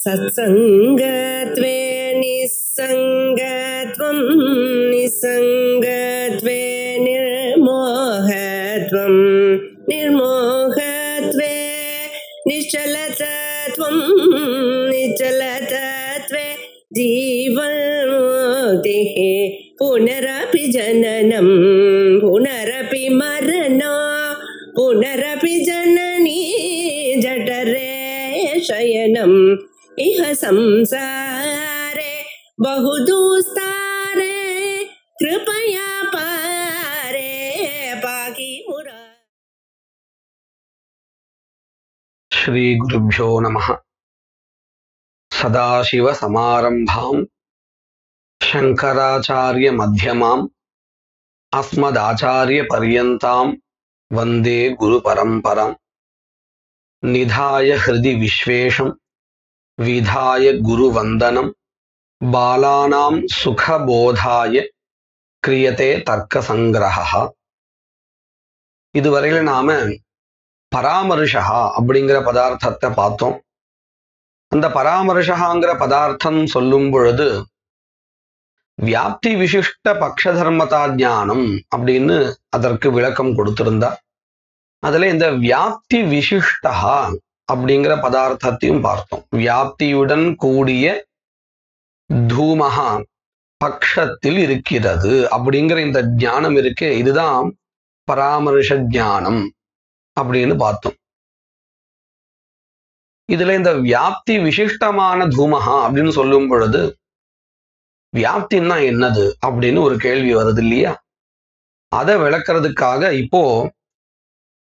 सत्संगत्वे निस्संगत्वं निस्संगत्वे निर्मोहत्वं निर्मोहत्वे निश्चलतत्वं निश्चलतत्वे जीवन्मुक्तिः पुनरपि जननं पुनरपि मरणं पुनरपि जननी जठरे शयनम् इह संसारे बहुदुस्तारे कृपया पारे पाहि मुरा। श्री गुरुभ्यो नमः। सदाशिव समारंभां शंकराचार्य मध्यमां अस्मदाचार्य पर्यन्तां वंदे गुरु परंपरां। निधाय हृदि विश्वेशं विधाय गुरुवंदनं बालानां सुखबोधाय क्रियते तर्कसंग्रहः। இதுவரையில நாம பராமர்ஷா அப்படிங்கிற பதார்த்தத்தை பார்த்தோம். அந்த பராமர்ஷாங்கிற பதார்த்தம் சொல்லும் பொழுது வியாப்தி விசிஷ்ட பக்ஷ தர்மதா ஞானம் அப்படின்னு அதற்கு விளக்கம் கொடுத்திருந்தா. அதுல இந்த வியாப்தி விசிஷ்டா அப்படிங்கிற பதார்த்தத்தையும் பார்த்தோம். வியாப்தியுடன் கூடிய தூமஹா பக்ஷத்தில் இருக்கிறது அப்படிங்கிற இந்த ஞானம் இருக்கு, இதுதான் பராமர்ஷ ஞானம் அப்படின்னு பார்த்தோம். இதுல இந்த வியாப்தி விசிஷ்டமான தூமஹா அப்படின்னு சொல்லும் பொழுது வியாப்தின்னா என்னது அப்படின்னு ஒரு கேள்வி வருது இல்லையா? அதை விளக்கிறதுக்காக இப்போ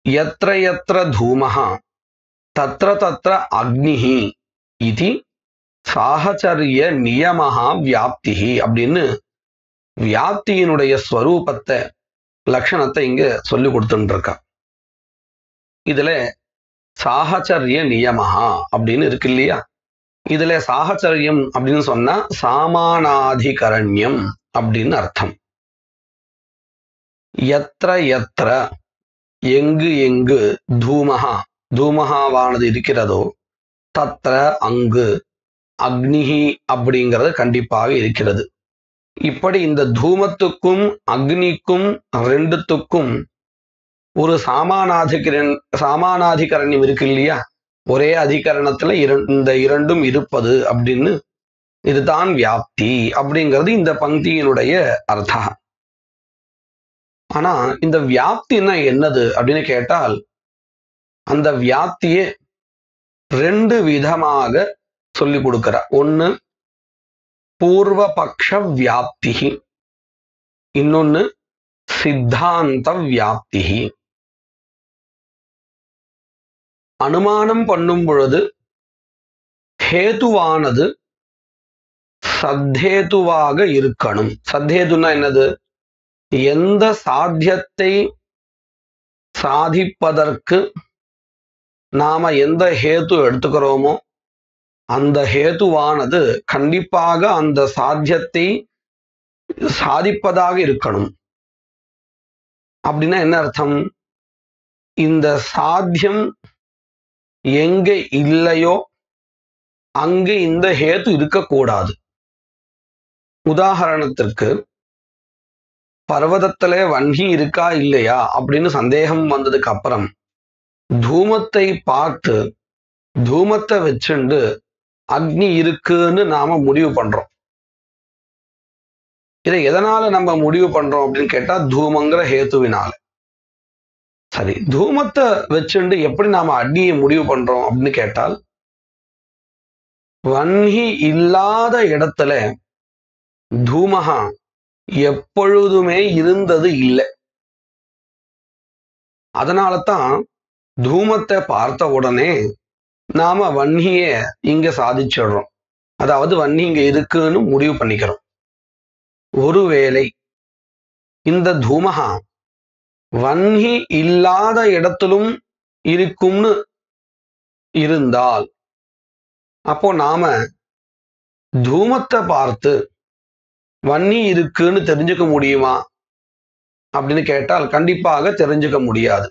யத்ர யத்ர தூமஹா தத்ர தத்ர அக்னிஹி இதி சாஹச்சரிய நியமஹா வியாப்திஹி அப்படின்னு வியாப்தியினுடைய ஸ்வரூபத்தை லட்சணத்தை இங்க சொல்லி கொடுத்துட்டு இருக்கா. இதுல சாஹச்சரிய நியமஹா அப்படின்னு இருக்கு இல்லையா? இதுல சாஹச்சரியம் அப்படின்னு சொன்னா சாமானாதிகரண்யம் அப்படின்னு அர்த்தம். யத்ர யத்ர எங்கு எங்கு தூமஹா தூமஹாவானது இருக்கிறதோ தத்ர அங்கு அக்னிஹி அப்படிங்கிறது கண்டிப்பாக இருக்கிறது. இப்படி இந்த தூமத்துக்கும் அக்னிக்கும் ரெண்டுத்துக்கும் ஒரு சாமானாதிகரண்யம் இருக்கு இல்லையா? ஒரே அதிகரணத்துல இந்த இரண்டும் இருப்பது அப்படின்னு இதுதான் வியாப்தி அப்படிங்கிறது இந்த பங்கியினுடைய அர்த்தம். ஆனா இந்த வியாப்தின்னா என்னது அப்படின்னு கேட்டால் அந்த வியாப்தியே ரெண்டு விதமாக சொல்லி கொடுக்கிற. ஒன்னு பூர்வபக்ஷ வியாப்தி, இன்னொன்னு சித்தாந்த வியாப்தி. அனுமானம் பண்ணும் பொழுது ஹேதுவானது சத்தேதுவாக இருக்கணும். சத்தேதுன்னா என்னது? எந்த சாத்தியத்தை சாதிப்பதற்கு நாம எந்த ஹேது எடுத்துக்கிறோமோ அந்த ஹேதுவானது கண்டிப்பாக அந்த சாத்தியத்தை சாதிப்பதாக இருக்கணும். அப்படின்னா என்ன அர்த்தம்? இந்த சாத்தியம் எங்கே இல்லையோ அங்கு இந்த ஹேது இருக்கக்கூடாது. உதாரணத்திற்கு பர்வதத்திலே வன்னி இருக்கா இல்லையா அப்படின்னு சந்தேகம் வந்ததுக்கு அப்புறம் தூமத்தை பார்த்து தூமத்தை வச்சுண்டு அக்னி இருக்குன்னு நாம முடிவு பண்றோம். இதை எதனால நம்ம முடிவு பண்றோம் அப்படின்னு கேட்டா தூமங்கிற ஹேத்துவினால. சரி, தூமத்தை வச்சுண்டு எப்படி நாம அக்னியை முடிவு பண்றோம் அப்படின்னு கேட்டால் வன்னி இல்லாத இடத்துல தூமஹா எப்பொழுதுமே இருந்தது இல்லை. அதனால தான் தூமத்தை பார்த்த உடனே நாம வன்னிய இங்க சாதிச்சிடுறோம். அதாவது வன்னி இங்க இருக்குன்னு முடிவு பண்ணிக்கிறோம். ஒருவேளை இந்த தூமஹா வன்னி இல்லாத இடத்திலும் இருக்கும்னு இருந்தால் அப்போ நாம தூமத்தை பார்த்து வன்னி இருக்குன்னு தெரிஞ்சுக்க முடியுமா அப்படின்னு கேட்டால் கண்டிப்பாக தெரிஞ்சுக்க முடியாது.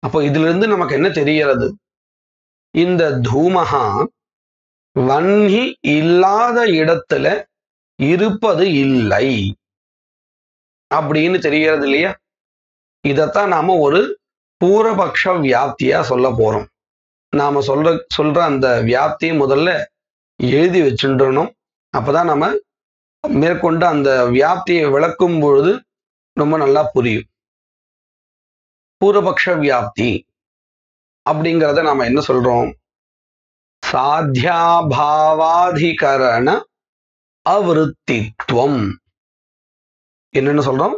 அப்போ இதிலிருந்து நமக்கு என்ன தெரிகிறது? இந்த தூமஹா வன்னி இல்லாத இடத்துல இருப்பது இல்லை அப்படின்னு தெரிகிறது இல்லையா? இதத்தான் நாம ஒரு பூர்வபக்ஷ வியாப்தியா சொல்ல போறோம். நாம சொல்ற அந்த வியாப்தியை முதல்ல எழுதி வச்சுட்டணும். அப்பதான் நம்ம மேற்கொண்டு அந்த வியாப்தியை விளக்கும் பொழுது ரொம்ப நல்லா புரியும். பூர்வபக்ஷ வியாப்தி அப்படிங்கிறத நாம என்ன சொல்றோம்? சாத்தியாபாவாதிகரண அவிருத்தித்வம். என்னன்னு சொல்றோம்?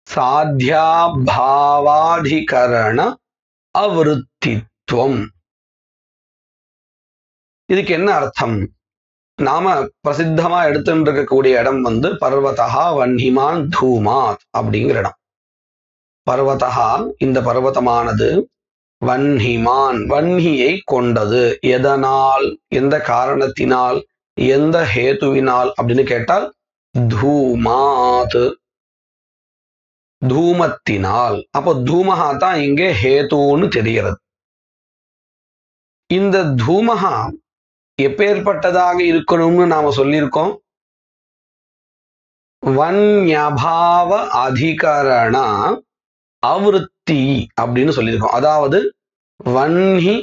சாத்தியாபாவாதிகரண அவிருத்தித்வம். இதுக்கு என்ன அர்த்தம்? நாம பிரசித்தமா எடுத்துட்டு இருக்கக்கூடிய இடம் பர்வதா வன்னிமான் தூமாத் அப்படிங்கிற இடம். பர்வதா, இந்த பர்வதமானது வன்னிமான், வன்னியை கொண்டது. எதனால், எந்த காரணத்தினால், எந்த ஹேதுவினால் அப்படின்னு கேட்டால் தூமாத், தூமத்தினால். அப்போ தூமஹா தான் இங்கே ஹேதுன்னு தெரிகிறது. இந்த தூமஹா எப்பேற்பட்டதாக இருக்கணும்னு நாம சொல்லியிருக்கோம்? வன்யபாவ அதிகரண அவிருத்தி அப்படின்னு சொல்லியிருக்கோம். அதாவது வன்னி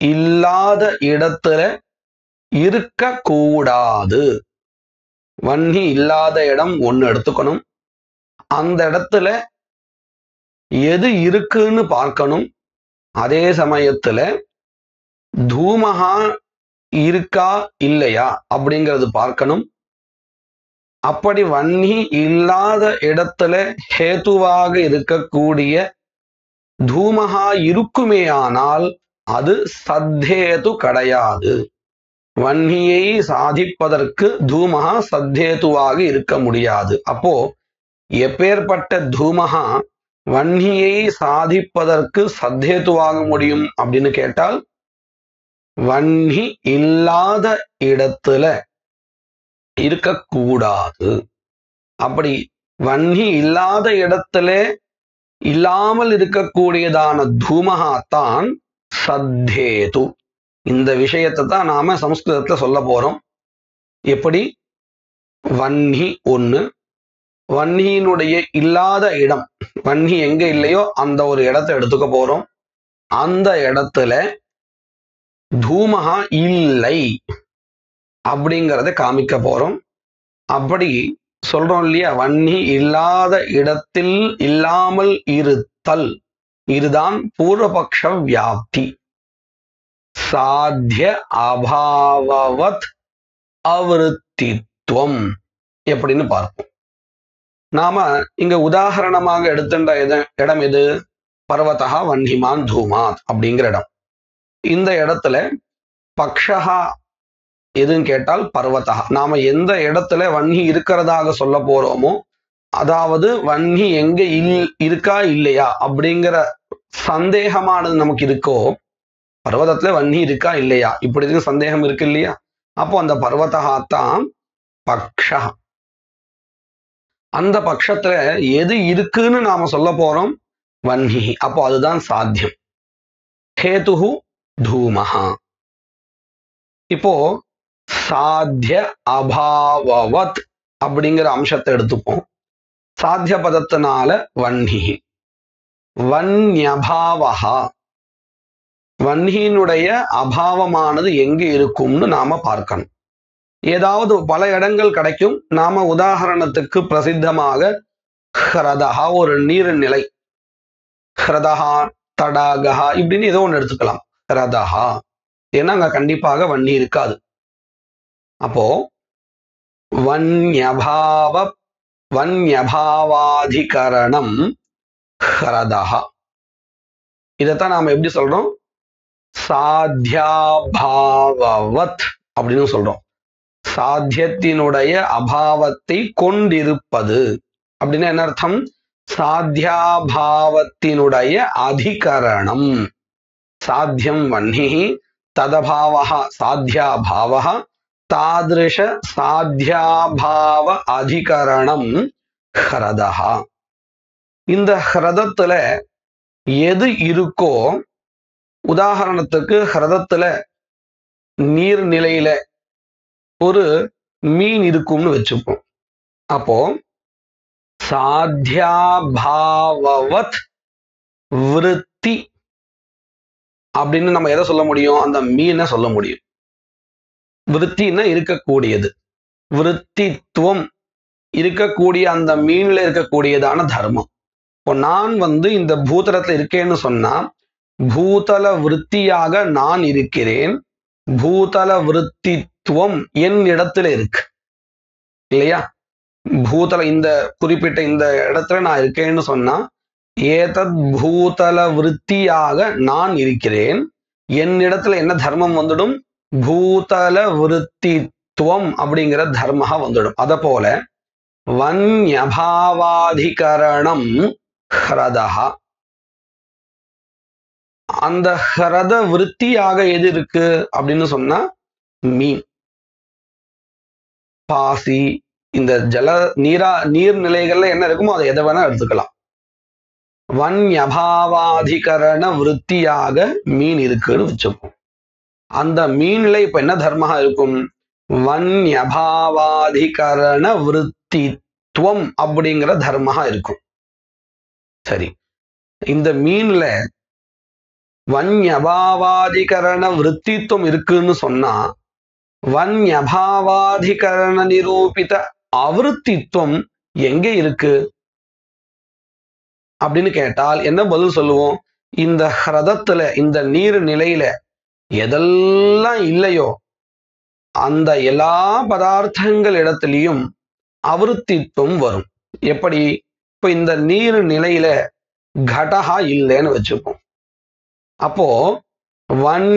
இல்லாத இடத்துல இருக்கக்கூடாது. வன்னி இல்லாத இடம் ஒண்ணு எடுத்துக்கணும். அந்த இடத்துல எது இருக்குன்னு பார்க்கணும். அதே சமயத்துல தூமஹா இருக்கா இல்லையா அப்படிங்கிறது பார்க்கணும். அப்படி வன்னி இல்லாத இடத்துல ஹேதுவாக இருக்கக்கூடிய தூமஹா இருக்குமேயானால் அது சத்தேது கிடையாது. வன்னியை சாதிப்பதற்கு தூமஹா சத்தேதுவாக இருக்க முடியாது. அப்போ எப்பேற்பட்ட தூமஹா வன்னியை சாதிப்பதற்கு சத்தேதுவாக முடியும் அப்படின்னு கேட்டால், வன்னி இல்லாத இடத்துல இருக்கக்கூடாது. அப்படி வன்னி இல்லாத இடத்துல இல்லாமல் இருக்கக்கூடியதான தூமஹாத்தான் சத்தேது. இந்த விஷயத்தை தான் நாம சமஸ்கிருதத்துல சொல்ல போறோம். எப்படி? வன்னி ஒண்ணு, வன்னியினுடைய இல்லாத இடம், வன்னி எங்க இல்லையோ அந்த ஒரு இடத்தை எடுத்துக்க போறோம். அந்த இடத்துல தூமஹா இல்லை அப்படிங்கிறத காமிக்க போறோம். அப்படி சொல்றோம் இல்லையா? வன்னி இல்லாத இடத்தில் இல்லாமல் இருத்தல், இதுதான் பூர்வபக்ஷ வியாப்தி. சாத்திய அபாவவத் அவிருத்தித்வம் எப்படின்னு பார்ப்போம். நாம இங்க உதாரணமாக எடுத்துட்ட இடம் எது? பர்வதா வன்னிமான் தூமாத் அப்படிங்கிற இடம். இந்த இடத்துல பக்ஷஹா எதுன்னு கேட்டால் பர்வதா. நாம எந்த இடத்துல வன்னி இருக்கிறதாக சொல்ல போறோமோ, அதாவது வன்னி எங்க இருக்கா இல்லையா அப்படிங்கிற சந்தேகமானது நமக்கு இருக்கோ, பர்வதத்துல வன்னி இருக்கா இல்லையா இப்படி சந்தேகம் இருக்கு இல்லையா? அப்போ அந்த பர்வதா தான் பக்ஷ. அந்த பட்சத்துல எது இருக்குன்னு நாம சொல்ல போறோம்? வன்னி. அப்போ அதுதான் சாத்தியம். ஹேதுஹு தூமஹா. இப்போ சாத்திய அபாவவத் அப்படிங்கிற அம்சத்தை எடுத்துப்போம். சாத்திய பதத்தினால வன்னி. வன்யபாவஹா, வன்னியினுடைய அபாவமானது எங்கு இருக்கும்னு நாம பார்க்கணும். ஏதாவது பல இடங்கள் கிடைக்கும். நாம உதாரணத்துக்கு பிரசித்தமாக ஹ்ரதஹா, ஒரு நீர்நிலை, ஹ்ரதஹா தடாகஹா இப்படின்னு ஏதோ ஒன்று எடுத்துக்கலாம். ஹ்ரதஹா ஏன்னா அங்க கண்டிப்பாக வன்னி இருக்காது. அப்போ வன்யபாவாதிகரணம் ஹ்ரதஹா. இதைத்தான் நாம எப்படி சொல்றோம்? சாத்தியாபாவவத் அப்படின்னு சொல்றோம். சாத்தியத்தினுடைய அபாவத்தை கொண்டிருப்பது அப்படின்னு என்ன அர்த்தம்? சாத்தியாபாவத்தினுடைய அதிகரணம். சாத்தியம் வன்னி, ததபாவஹ சாத்தியாபாவஹ, தாதிருஷ சாத்தியாபாவ அதிகரணம் ஹ்ரதஹா. இந்த ஹ்ரதத்துல எது இருக்கோ, உதாரணத்துக்கு ஹ்ரதத்துல நீர்நிலையில ஒரு மீன் இருக்கும்னு வச்சுப்போம். அப்போ சாத்தியாபாவவத் விருத்தி அப்படின்னு நம்ம எதை சொல்ல முடியும்? அந்த மீனை சொல்ல முடியும். விருத்தின்னா இருக்கக்கூடியது, விருத்தித்துவம் இருக்கக்கூடிய அந்த மீன்ல இருக்கக்கூடியதான தர்மம். இப்போ நான் இந்த பூதலத்துல இருக்கேன்னு சொன்னா பூதல விருத்தியாக நான் இருக்கிறேன். பூதல விருத்தித்துவம் என் இடத்துல இருக்கு இல்லையா? பூதல இந்த குறிப்பிட்ட இந்த இடத்துல நான் இருக்கேன்னு சொன்னா ஏதத் பூதல விருத்தியாக நான் இருக்கிறேன். என் இடத்துல என்ன தர்மம் வந்துடும்? பூதல விருத்தித்துவம் அப்படிங்கிற தர்மம் வந்துடும். அத போல வன்யபாவாதிகரணம் ஹ்ரதஹா, அந்த ஹ்ரத விருத்தியாக எது இருக்கு அப்படின்னு சொன்னா மீன், பாசி, இந்த நீர்நிலைகள்ல என்ன இருக்குமோ அதை எதை வேணா எடுத்துக்கலாம். வன்யபாவாதிகரண விருத்தியாக மீன் இருக்குன்னு வச்சுப்போம். அந்த மீன்ல இப்ப என்ன தர்மம் இருக்கும்? வன்யபாவாதிகரண விருத்தித்துவம் அப்படிங்கிற தர்மம் இருக்கும். சரி, இந்த மீன்ல வன்யபாவாதிகரண விருத்தித்துவம் இருக்குன்னு சொன்னா வன்யபாவாதிகரண நிரூபித அவிருத்தித்துவம் எங்க இருக்கு அப்படின்னு கேட்டால் என்ன பதில் சொல்லுவோம்? இந்த ஹ்ரதத்துல, இந்த நீர் நிலையில எதெல்லாம் இல்லையோ அந்த எல்லா பதார்த்தங்கள் இடத்திலையும் அவிருத்தித்துவம் வரும். எப்படி? இப்ப இந்த நீர் நிலையில கடஹா இல்லைன்னு வச்சுப்போம். அப்போ வன்யபாவாதிகரண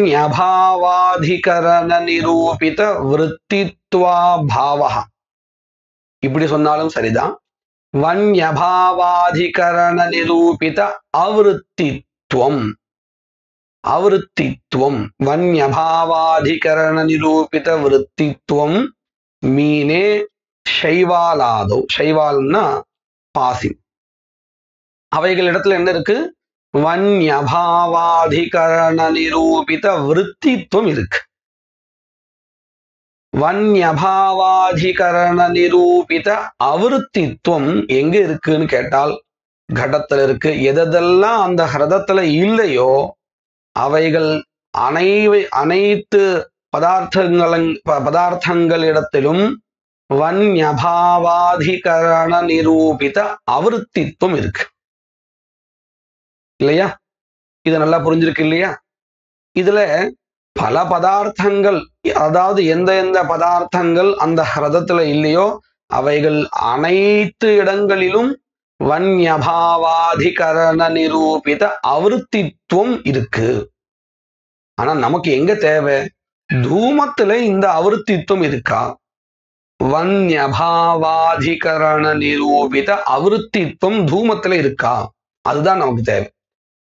நிரூபித விருத்தித்வா பாவஹா இப்படி சொன்னாலும் சரிதான். வன்யபாவாதிகரண நிரூபித அவிருத்தித்வம், அவிருத்தித்வம் வன்யபாவாதிகரண நிரூபித விருத்தித்வம் மீனே ஷைவாலாதோ, ஷைவால்னா பாசி, அவைகள் இடத்துல என்ன இருக்கு? வன்யபாவாதிகரண நிரூபித விருத்தித்துவம் இருக்கு. வன்யபாவாதிகரண நிரூபித அவிருத்தித்துவம் எங்க இருக்குன்னு கேட்டால் கடத்துல இருக்கு. எதெல்லாம் அந்த ஹ்ரதத்துல இல்லையோ அவைகள் அனைத்து பதார்த்தங்களிடத்திலும் வன்யபாவாதிகரண நிரூபித அவிருத்தித்துவம் இருக்கு இல்லையா? இது நல்லா புரிஞ்சிருக்கு இல்லையா? இதுல பல பதார்த்தங்கள், அதாவது எந்த பதார்த்தங்கள் அந்த ஹ்ரதத்துல இல்லையோ அவைகள் அனைத்து இடங்களிலும் வன்யபாவாதிகரண நிரூபித அவிருத்தித்துவம் இருக்கு. ஆனா நமக்கு எங்க தேவை? தூமத்துல இந்த அவிருத்தித்துவம் இருக்கா? வன்யபாவாதிகரண நிரூபித அவிருத்தித்துவம் தூமத்துல இருக்கா? அதுதான் நமக்கு தேவை.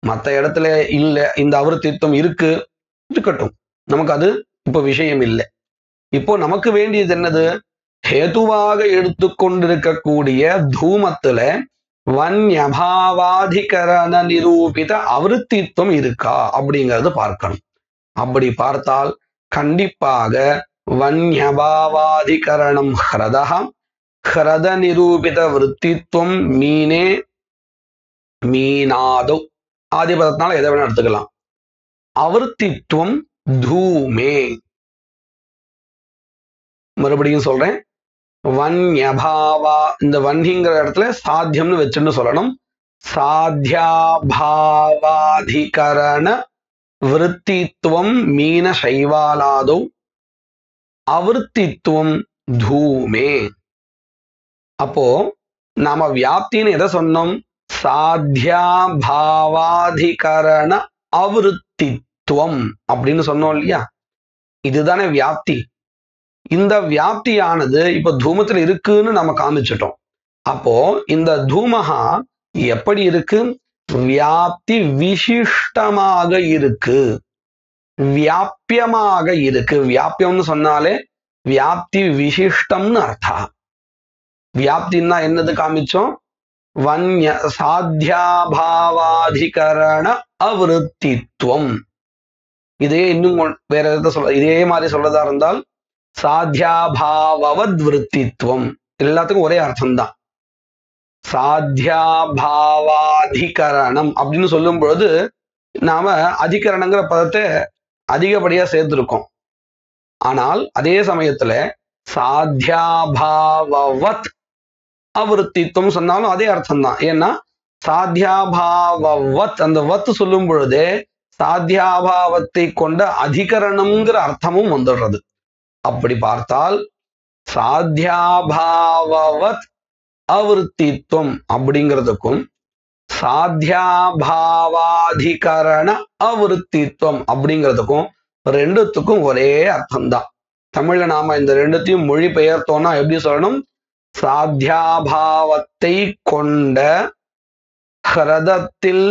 மற்ற இடத்துல இல்ல, இந்த அவிருத்தித்துவம் இருக்கு, இருக்கட்டும், நமக்கு அது இப்ப விஷயம் இல்லை. இப்போ நமக்கு வேண்டியது என்னது? ஹேதுவாக எடுத்துக்கொண்டிருக்கக்கூடிய தூமத்துல வன்யபாவாதிகரண நிரூபித அவிருத்தித்துவம் இருக்கா அப்படிங்கறது பார்க்கணும். அப்படி பார்த்தால் கண்டிப்பாக வன்யபாவாதிகரணம் ஹ்ரதஹ, ஹ்ரத நிரூபித விருத்தித்துவம் மீனே மீனாதோ, ஆதிபதத்தினால எதை வேணா எடுத்துக்கலாம். அவிருத்தித்துவம் தூமே. மறுபடியும் சொல்றேன், வன்யபாவா, இந்த வன்னிங்கிற இடத்துல சாத்தியம்னு வச்சுன்னு சொல்லணும். சாத்தியாபாவாதிகரண விருத்தித்துவம் மீன சைவாலாதோ அவிருத்தித்துவம் தூமே. அப்போ நாம வியாப்தின்னு எதை சொன்னோம்? சாத்தியாபாவாதிகரண அவிருத்தித்துவம் அப்படின்னு சொன்னோம் இல்லையா? இதுதானே வியாப்தி. இந்த வியாப்தியானது இப்ப தூமத்துல இருக்குன்னு நம்ம காமிச்சிட்டோம். அப்போ இந்த தூமஹா எப்படி இருக்கு? வியாப்தி விசிஷ்டமாக இருக்கு, வியாபியமாக இருக்கு. வியாபியம்னு சொன்னாலே வியாப்தி விசிஷ்டம்னு அர்த்தம். வியாப்தின்னா என்னது காமிச்சோம்? வன்ய சாத்தியாபாவாதிகரண அவிருத்தித்துவம். இதே இன்னும் வேற எதாவது சொல்ல, இதே மாதிரி சொல்றதா இருந்தால் சாத்தியாபாவவத் விருத்தித்வம், எல்லாத்துக்கும் ஒரே அர்த்தம் தான். சாத்தியாபாவாதிகரணம் அப்படின்னு சொல்லும் பொழுது நாம அதிகரணங்கிற பதத்தை அதிகப்படியா சேர்த்திருக்கோம். ஆனால் அதே சமயத்துல சாத்தியாபாவவத் அவிருத்தித்துவம் சொன்னாலும் அதே அர்த்தம் தான். ஏன்னா சாத்தியாபாவவத் அந்த வத் சொல்லும் பொழுதே சாத்தியாபாவத்தை கொண்ட அதிகரணம்ங்கிற அர்த்தமும் வந்துடுறது. அப்படி பார்த்தால் சாத்தியாபாவவத் அவிருத்தித்துவம் அப்படிங்கிறதுக்கும் சாத்தியாபாவாதிகரண அவிருத்தித்துவம் அப்படிங்கிறதுக்கும் ரெண்டுத்துக்கும் ஒரே அர்த்தம் தான். தமிழ்ல நாம இந்த ரெண்டுத்தையும் மொழி பெயர்த்தோம்னா எப்படி சொல்லணும்? சாத்தியாபாவத்தை கொண்ட ஹிரதத்தில்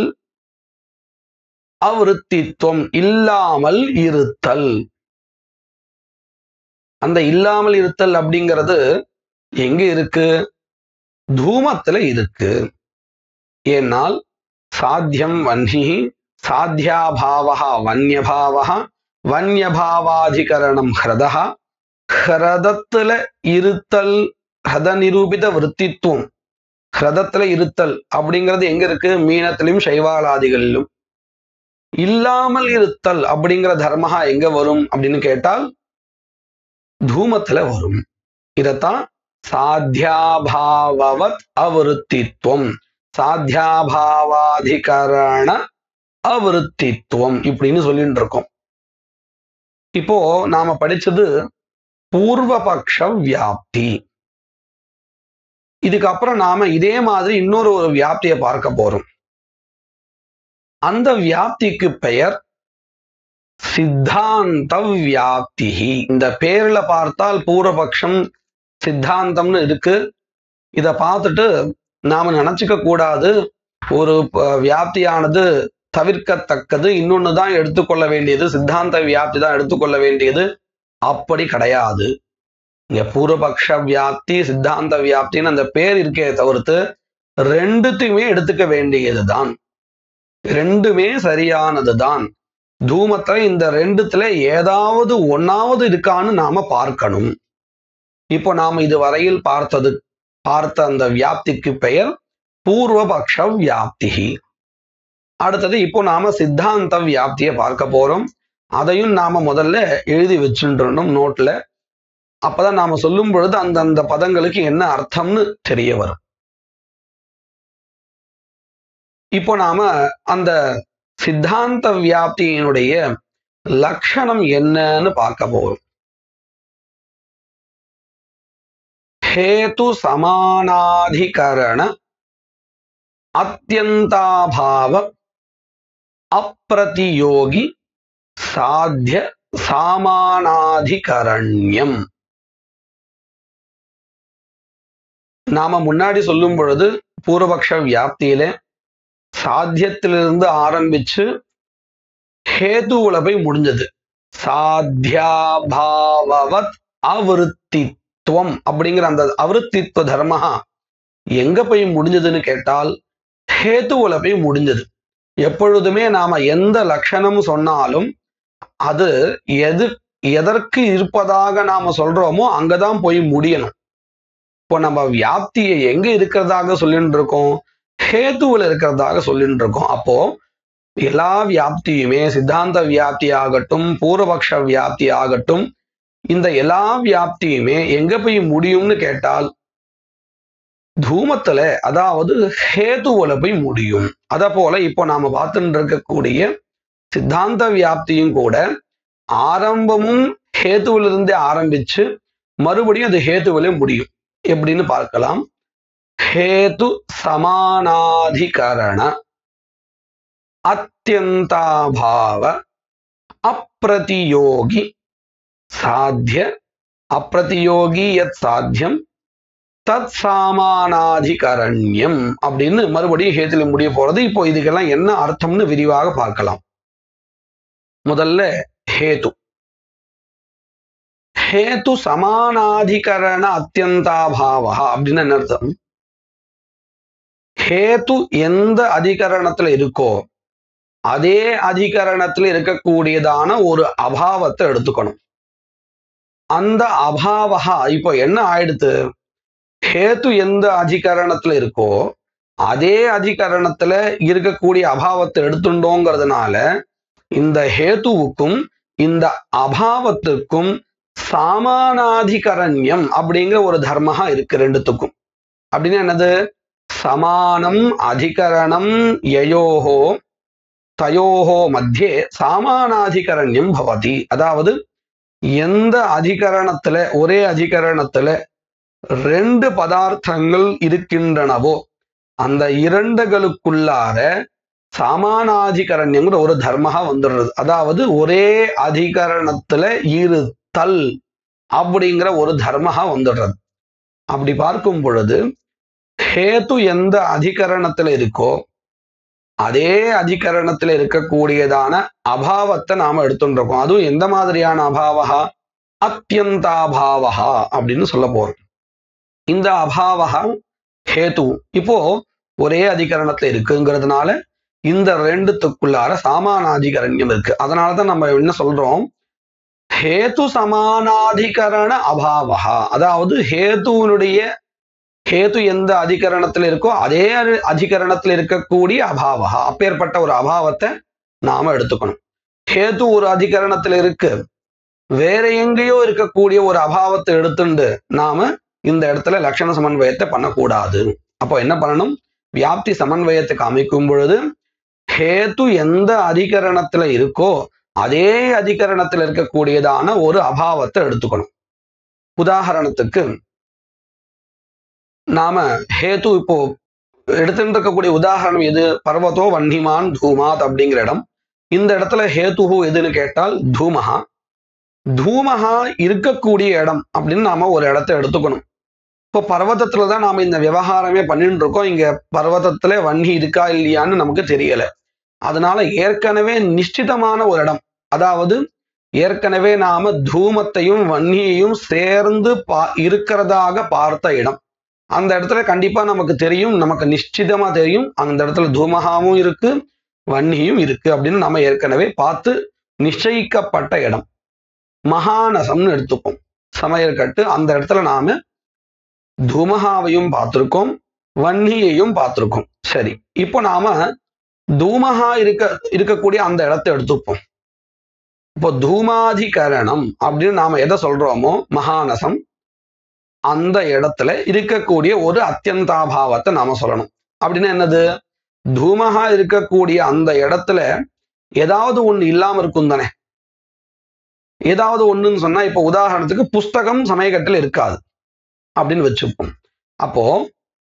அவிருத்தித்துவம் இல்லாமல் இருத்தல். அந்த இல்லாமல் இருத்தல் அப்படிங்கிறது எங்க இருக்கு? தூமத்துல இருக்கு. ஏனால் சாத்தியம் வன்னி, சாத்தியாபாவா வன்யபாவா, வன்யபாவாதிகரணம் ஹிரதா. ஹிரதத்துல இருத்தல், ஹிரத நிரூபித விருத்தித்துவம், ஹிரதத்துல இருத்தல் அப்படிங்கிறது எங்க இருக்கு? மீனத்திலும் சைவாலாதிகளிலும். இல்லாமல் இருத்தல் அப்படிங்கிற தர்மஹா எங்க வரும் அப்படின்னு கேட்டால் தூமத்துல வரும். இதத்தான் சாத்தியாபாவவத் அவிருத்தித்துவம், சாத்தியாபாவாதிகரண அவிருத்தித்துவம் இப்படின்னு சொல்லிட்டு இருக்கோம். இப்போ நாம படிச்சது பூர்வபக்ஷ வியாப்தி. இதுக்கப்புறம் நாம இதே மாதிரி இன்னொரு வியாப்தியை பார்க்க போறோம். அந்த வியாப்திக்கு பெயர் சித்தாந்த வியாப்தி. இந்த பேர்ல பார்த்தால் பூர்வபக்ஷம் சித்தாந்தம்னு இருக்கு. இத பார்த்துட்டு நாம நினைச்சுக்க கூடாது ஒரு வியாப்தியானது தவிர்க்கத்தக்கது, இன்னொன்னுதான் எடுத்துக்கொள்ள வேண்டியது, சித்தாந்த வியாப்தி தான் எடுத்துக்கொள்ள வேண்டியது. அப்படி கிடையாது. இங்க பூர்வபக்ஷ வியாப்தி சித்தாந்த வியாப்தின்னு அந்த பேர் இருக்கே தவிர்த்து ரெண்டுத்தையுமே எடுத்துக்க வேண்டியதுதான். ரெண்டுமே சரியானதுதான். தூமத்துல இந்த ரெண்டுத்துல ஏதாவது ஒன்னாவது இருக்கான்னு நாம பார்க்கணும். இப்போ நாம இதுவரையில் பார்த்த அந்த வியாப்திக்கு பெயர் பூர்வபக்ஷ வியாப்தி. அடுத்தது இப்போ நாம சித்தாந்த வியாப்தியை பார்க்க போறோம். அதையும் நாம முதல்ல எழுதி வச்சுட்டோம் நோட்ல. அப்பதான் நாம சொல்லும் பொழுது அந்தந்த பதங்களுக்கு என்ன அர்த்தம்னு தெரிய வரும். இப்போ நாம அந்த சித்தாந்த வியாப்தியினுடைய லட்சணம் என்னன்னு பார்க்க போறோம். ஹேது சமானாதிகரண அத்யந்தாபாவ அப்ரதியோகி சாத்திய சாமானாதிகரண்யம். நாம முன்னாடி சொல்லும் பொழுது பூர்வபக்ஷ வியாப்தியில சாத்தியத்திலிருந்து ஆரம்பிச்சு ஹேதுவுல போய் முடிஞ்சது. சாத்தியாபாவவத் அவிருத்தித்துவம் அப்படிங்கிற அந்த அவிருத்தித்துவ தர்மஹா எங்க போய் முடிஞ்சதுன்னு கேட்டால் ஹேதுவுல போய் முடிஞ்சது. எப்பொழுதுமே நாம எந்த லட்சணம் சொன்னாலும் அது எதற்கு இருப்பதாக நாம சொல்றோமோ அங்கதான் போய் முடியணும். இப்போ நம்ம வியாப்தியை எங்க இருக்கிறதாக சொல்லிட்டு இருக்கோம்? ஹேதுவில் இருக்கிறதாக சொல்லிட்டு இருக்கோம். அப்போ எல்லா வியாப்தியுமே சித்தாந்த வியாப்தி ஆகட்டும், பூர்வபக்ஷ வியாப்தி ஆகட்டும், இந்த எல்லா வியாப்தியுமே எங்க போய் முடியும்னு கேட்டால் தூமத்துல, அதாவது ஹேதுவுல போய் முடியும். அத போல இப்போ நாம பார்த்துட்டு இருக்கக்கூடிய சித்தாந்த வியாப்தியும் கூட ஆரம்பமும் ஹேதுவிலிருந்தே ஆரம்பிச்சு மறுபடியும் அது ஹேதுவிலே முடியும். எப்படின்னு பார்க்கலாம். ஹேது சமானாதிகரண அத்யந்தாபாவ அப்ரதியோகி சாத்திய அப்ரதியோகி யத் சாத்தியம் தத் சாமானாதிகரண்யம் அப்படின்னு மறுபடியும் ஹேத்துல முடிய போறது. இப்போ இதுக்கெல்லாம் என்ன அர்த்தம்னு விரிவாக பார்க்கலாம். முதல்ல ஹேது. ஹேது சமானாதிகரண அத்யந்தாபாவா அப்படின்னு என்ன அர்த்தம்? ஹேது எந்த அதிகரணத்துல இருக்கோ அதே அதிகரணத்துல இருக்கக்கூடியதான ஒரு அபாவத்தை எடுத்துக்கணும். அந்த அபாவஹா இப்போ என்ன ஆயிடுத்து, ஹேத்து எந்த அதிகரணத்துல இருக்கோ அதே அதிகரணத்துல இருக்கக்கூடிய அபாவத்தை எடுத்துட்டோங்கிறதுனால இந்த ஹேத்துவுக்கும் இந்த அபாவத்துக்கும் சமானாதிகரண்யம் அப்படிங்கிற ஒரு தர்மஹா இருக்கு ரெண்டுத்துக்கும். அப்படின்னு என்னது, சமானம் அதிகரணம் யயோஹோ தயோஹோ மத்தியே சமானாதிகரண்யம் பவதி. அதாவது எந்த அதிகரணத்துல ஒரே அதிகரணத்துல ரெண்டு பதார்த்தங்கள் இருக்கின்றனவோ அந்த இரண்டுகளுக்குள்ளார சமானாதிகரண்யங்கிற ஒரு தர்மஹா வந்துடுறது. அதாவது ஒரே அதிகரணத்துல இருத்தல் அப்படிங்கிற ஒரு தர்மஹா வந்துடுறது. அப்படி பார்க்கும் பொழுது ஹேத்து எந்த அதிகரணத்துல இருக்கோ அதே அதிகரணத்துல இருக்கக்கூடியதான அபாவத்தை நாம எடுத்துருக்கோம். அதுவும் எந்த மாதிரியான அபாவஹா, அத்தியந்தாபாவஹா அப்படின்னு சொல்ல போறோம். இந்த அபாவஹா ஹேத்து இப்போ ஒரே அதிகரணத்துல இருக்குங்கிறதுனால இந்த ரெண்டுத்துக்குள்ளார சமானாதிகரண்யம் இருக்கு. அதனாலதான் நம்ம என்ன சொல்றோம், ஹேத்து சமானாதிகரண அபாவஹா. அதாவது ஹேத்து எந்த அதிகரணத்துல இருக்கோ அதே அதிகரணத்துல இருக்கக்கூடிய அபாவஹா, அப்பேற்பட்ட ஒரு அபாவத்தை நாம எடுத்துக்கணும். ஹேத்து ஒரு அதிகரணத்துல இருக்கு, வேற எங்கேயோ இருக்கக்கூடிய ஒரு அபாவத்தை எடுத்துண்டு நாம இந்த இடத்துல லட்சண சமன்வயத்தை பண்ணக்கூடாது. அப்போ என்ன பண்ணணும், வியாப்தி சமன்வயத்துக்கு அமைக்கும் பொழுது ஹேத்து எந்த அதிகரணத்துல இருக்கோ அதே அதிகரணத்துல இருக்கக்கூடியதான ஒரு அபாவத்தை எடுத்துக்கணும். உதாரணத்துக்கு நாம ஹேத்து இப்போ எடுத்துட்டு இருக்கக்கூடிய உதாரணம் எது, பர்வதோ வன்னிமான் தூமாத் அப்படிங்கிற இடம். இந்த இடத்துல ஹேத்துஹு எதுன்னு கேட்டால் தூமஹா. தூமஹா இருக்கக்கூடிய இடம் அப்படின்னு நாம ஒரு இடத்த எடுத்துக்கணும். இப்போ பர்வதத்துலதான் நாம இந்த விவகாரமே பண்ணிட்டு இருக்கோம். இங்க பர்வதத்துல வன்னி இருக்கா இல்லையான்னு நமக்கு தெரியல. அதனால ஏற்கனவே நிச்சிதமான ஒரு இடம், அதாவது ஏற்கனவே நாம தூமத்தையும் வன்னியையும் சேர்ந்து இருக்கிறதாக பார்த்த இடம், அந்த இடத்துல கண்டிப்பா நமக்கு தெரியும், நமக்கு நிச்சிதமா தெரியும் அந்த இடத்துல தூமகாவும் இருக்கு வன்னியும் இருக்கு அப்படின்னு நம்ம ஏற்கனவே பார்த்து நிச்சயிக்கப்பட்ட இடம். மகாநசம்னு எடுத்துப்போம், சமையற்கட்டு. அந்த இடத்துல நாம தூமகாவையும் பார்த்திருக்கோம் வன்னியையும் பார்த்திருக்கோம். சரி, இப்போ நாம தூமகா இருக்கக்கூடிய அந்த இடத்தை எடுத்துப்போம். இப்போ தூமாதிகரணம் அப்படின்னு நாம எதை சொல்றோமோ மகாநசம், அந்த இடத்துல இருக்கக்கூடிய ஒரு அத்தியந்தாபாவத்தை நாம சொல்லணும். அப்படின்னா என்னது, தூமகா இருக்கக்கூடிய அந்த இடத்துல ஏதாவது ஒண்ணு இல்லாம இருக்கும் தானே. ஏதாவது ஒண்ணுன்னு சொன்னா இப்ப உதாரணத்துக்கு புஸ்தகம் சமயக்கட்டில் இருக்காது அப்படின்னு வச்சுப்போம். அப்போ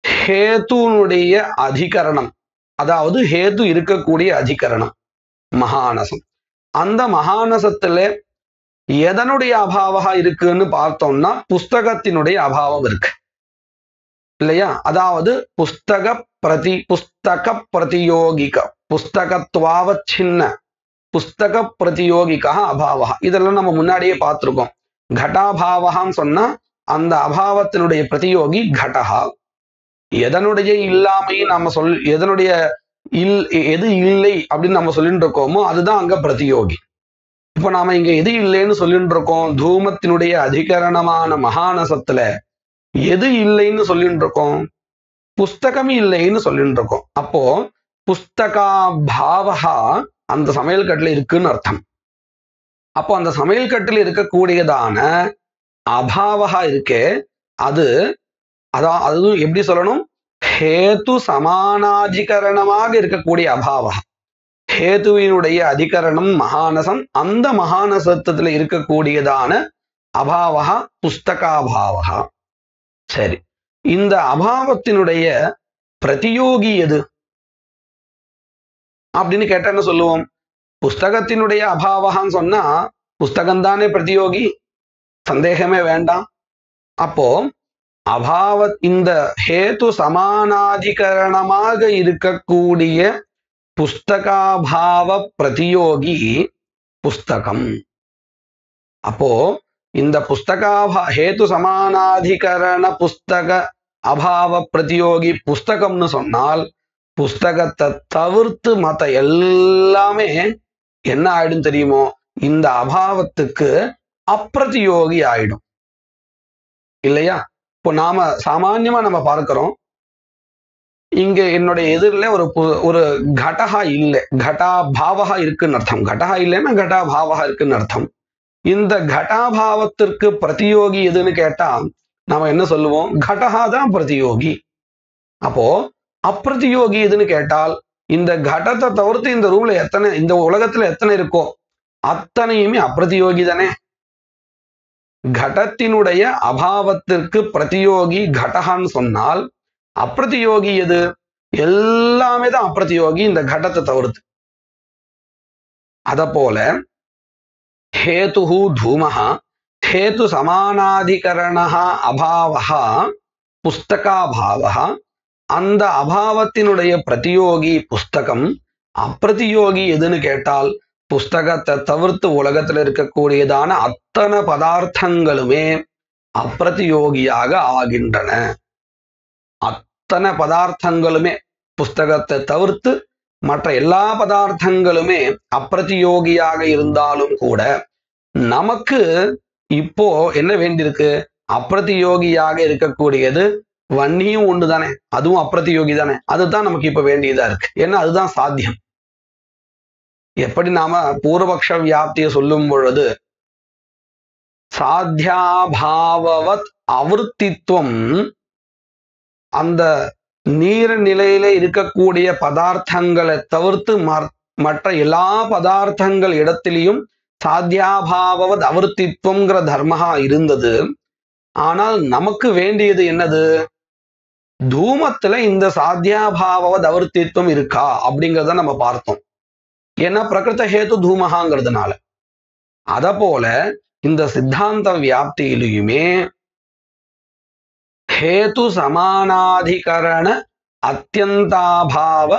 ஹேத்துனுடைய அதிகரணம், அதாவது ஹேத்து இருக்கக்கூடிய அதிகரணம் மகாநசம், அந்த மகாநசத்துல எதனுடைய அபாவா இருக்குன்னு பார்த்தோம்னா புஸ்தகத்தினுடைய அபாவம் இருக்கு இல்லையா. அதாவது புஸ்தக பிரதியோகிக புஸ்தகத்வாவச்சின்ன புஸ்தக பிரதியோகிகா அபாவா. இதெல்லாம் நம்ம முன்னாடியே பார்த்திருக்கோம். கட்டாபாவகான்னு சொன்னா அந்த அபாவத்தினுடைய பிரதியோகி கடஹா. எதனுடைய இல்லாமையும் நம்ம எதனுடைய எது இல்லை அப்படின்னு நம்ம சொல்லிட்டு இருக்கோமோ அதுதான் அங்க பிரதியோகி. இப்ப நாம இங்க எது இல்லைன்னு சொல்லிட்டு இருக்கோம், தூமத்தினுடைய அதிகரணமான மகாநசத்துல எது இல்லைன்னு சொல்லிட்டு இருக்கோம், புஸ்தகம் இல்லைன்னு சொல்லிட்டு இருக்கோம். அப்போ புஸ்தகா பாவகா அந்த சமையல் கட்டுல இருக்குன்னு அர்த்தம். அப்போ அந்த சமையல் கட்டுல இருக்கக்கூடியதான அபாவகா இருக்கே அது எப்படி சொல்லணும், ஹேத்து சமானாதிகரணமாக இருக்கக்கூடிய அபாவா. ஹேத்துவினுடைய அதிகரணம் மகாநசம், அந்த மகாநசத்துல இருக்கக்கூடியதான அபாவா புஸ்தகாபாவா. சரி, இந்த அபாவத்தினுடைய பிரதியோகி எது அப்படின்னு கேட்டா என்ன சொல்லுவோம், புஸ்தகத்தினுடைய அபாவகான்னு சொன்னா புஸ்தகம்தானே பிரதியோகி, சந்தேகமே வேண்டாம். அப்போ இந்த ஹேத்து சமானாதிகரணமாக இருக்கக்கூடிய புஸ்தகாபாவ பிரதியோகி புஸ்தகம். அப்போ இந்த ஹேத்து சமானாதிகரண புஸ்தக அபாவ பிரதியோகி புஸ்தகம்னு சொன்னால் புஸ்தகத்தை தவிர்த்து மத்த எல்லாமே என்ன ஆயிடும் தெரியுமோ, இந்த அபாவத்துக்கு அப்பிரதியோகி ஆயிடும் இல்லையா? இப்போ நாம சாமான்யமா நம்ம பார்க்கிறோம், இங்க என்னுடைய எதிரில ஒரு கடகா இல்லை, கடா பாவகா இருக்குன்னு அர்த்தம். கடகா இல்லைன்னா கடா பாவகா இருக்குன்னு அர்த்தம். இந்த கடாபாவத்திற்கு பிரதியோகி எதுன்னு கேட்டா நாம என்ன சொல்லுவோம்? கடகா தான் பிரதியோகி. அப்போ அப்பிரதியோகி எதுன்னு கேட்டால், இந்த கடத்தை தவிர்த்து இந்த ரூம்ல எத்தனை, இந்த உலகத்துல எத்தனை இருக்கோ அத்தனையுமே அப்பிரதியோகி தானே. கடத்தினுடைய அபாவத்திற்கு பிரதியோகி கடகான்னு சொன்னால், அப்பிரதியோகி எது? எல்லாமே தான் அப்பிரதியோகி இந்த கடத்தை தவிர்த்து. அத போல ஹேதுஹு தூமஹா ஹேது சமானாதிகரணஹ அபாவஹா புஸ்தகாபாவஹா. அந்த அபாவத்தினுடைய பிரதியோகி புஸ்தகம். அப்பிரதியோகி எதுன்னு கேட்டால், புஸ்தகத்தை தவிர்த்து உலகத்தில் இருக்கக்கூடியதான அத்தனை பதார்த்தங்களுமே அப்பிரதியோகியாக ஆகின்றன. அத்தனை பதார்த்தங்களுமே, புஸ்தகத்தை தவிர்த்து மற்ற எல்லா பதார்த்தங்களுமே அப்பிரதியோகியாக இருந்தாலும் கூட நமக்கு இப்போ என்ன வேண்டியிருக்கு? அப்பிரதியோகியாக இருக்கக்கூடியது வன்னியும் ஒன்று தானே, அதுவும் அப்பிரதியோகி தானே. அதுதான் நமக்கு இப்ப வேண்டியதா இருக்கு. ஏன்னா அதுதான் சாத்தியம். எப்படி நாம பூர்வபக்ஷ வியாப்தியை சொல்லும் பொழுது சாத்தியாபாவவத் அவிருத்தித்துவம், அந்த நீர் நிலையில இருக்கக்கூடிய பதார்த்தங்களை தவிர்த்து மற்ற எல்லா பதார்த்தங்கள் இடத்திலையும் சாத்தியாபாவவத் அவிருத்தித்துவங்கிற தர்மஹா இருந்தது. ஆனால் நமக்கு வேண்டியது என்னது? தூமத்துல இந்த சாத்தியாபாவவத் அவிருத்தித்துவம் இருக்கா அப்படிங்கிறத நம்ம பார்த்தோம். ஏன்னா பிரகிருத ஹேது தூமஹாங்கிறதுனால. அத போல இந்த சித்தாந்த வியாப்தியிலுமே ஹேது சமானாதிகரண அத்தியந்தாபாவ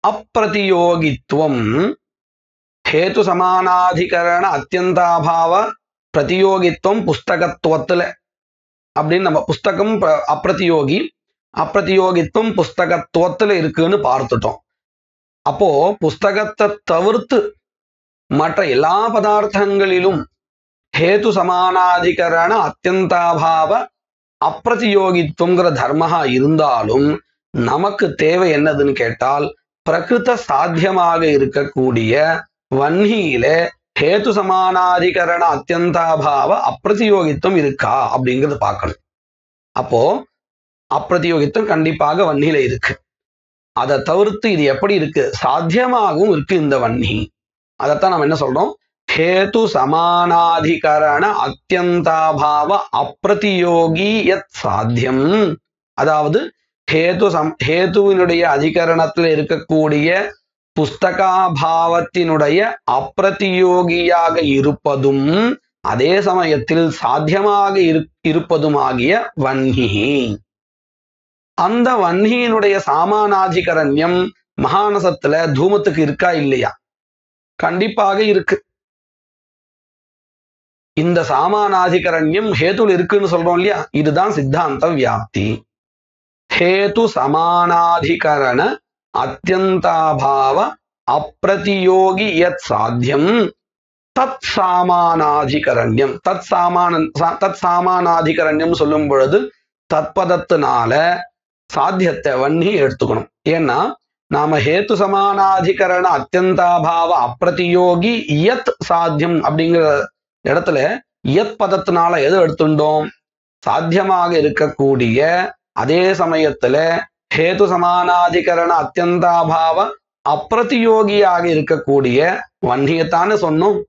அப்பிரதியோகித்துவம், ஹேது சமானாதிகரண அத்தியந்தாபாவ பிரதியோகித்துவம் புஸ்தகத்துவத்துல அப்படின்னு நம்ம புஸ்தகம் அப்பிரதியோகி, அப்பிரதியோகித்துவம் புஸ்தகத்துவத்துல இருக்குன்னு பார்த்துட்டோம். அப்போ புஸ்தகத்தை தவிர்த்து மற்ற எல்லா பதார்த்தங்களிலும் ஹேது சமானாதிகரண அத்தியந்தாபாவ அப்பிரதியோகித்துவங்கிற தர்மஹா இருந்தாலும் நமக்கு தேவை என்னதுன்னு கேட்டால், பிரகிருத சாத்தியமாக இருக்கக்கூடிய வன்னியில ஹேது சமானாதிகரண அத்தியந்தாபாவ அப்பிரதியோகித்துவம் இருக்கா அப்படிங்கிறது பார்க்கணும். அப்போ அப்பிரதியோகித்துவம் கண்டிப்பாக வன்னியில இருக்கு. அதை தவிர்த்து இது எப்படி இருக்கு? சாத்தியமாகவும் இருக்கு இந்த வன்னி. அதைத்தான் நம்ம என்ன சொல்றோம்? ஹேது சமானாதிகரண அத்தியந்தாபாவ அப்பிரதியோகி யத் சாத்தியம். அதாவது ஹேதுவினுடைய அதிகரணத்தில் இருக்கக்கூடிய புஸ்தகாபாவத்தினுடைய அப்பிரதியோகியாக இருப்பதும் அதே சமயத்தில் சாத்தியமாக இருப்பதுமாகிய வன்னி. அந்த வன்னியினுடைய சாமானாதிகரண்யம் மகானசத்துல தூமத்துக்கு இருக்கா இல்லையா? கண்டிப்பாக இருக்கு. இந்த சாமானாதிகரண்யம் ஹேதுல இருக்குன்னு சொல்றோம் இல்லையா? இதுதான் சித்தாந்த வியாப்தி. ஹேது சமானாதிகரண அத்தியந்தாபாவ அப்பிரதியோகி யத் சாத்தியம் தத் சாமானாதிகரண்யம். தத் சாமானாதிகரண்யம் சொல்லும் பொழுது தத்பதத்தினால சாத்தியத்தை வன்னி எடுத்துக்கணும். ஏன்னா நாம ஹேத்து சமானாதிகரண அத்தியந்தாபாவ அப்பிரதியோகி யத் சாத்தியம் அப்படிங்கிற இடத்துல யத் பதத்தினால எது எடுத்துட்டோம்? சாத்தியமாக இருக்கக்கூடிய அதே சமயத்துல ஹேத்து சமானாதிகரண அத்தியந்தாபாவ அப்பிரதியோகியாக இருக்கக்கூடிய வன்னியத்தானே சொன்னோம்.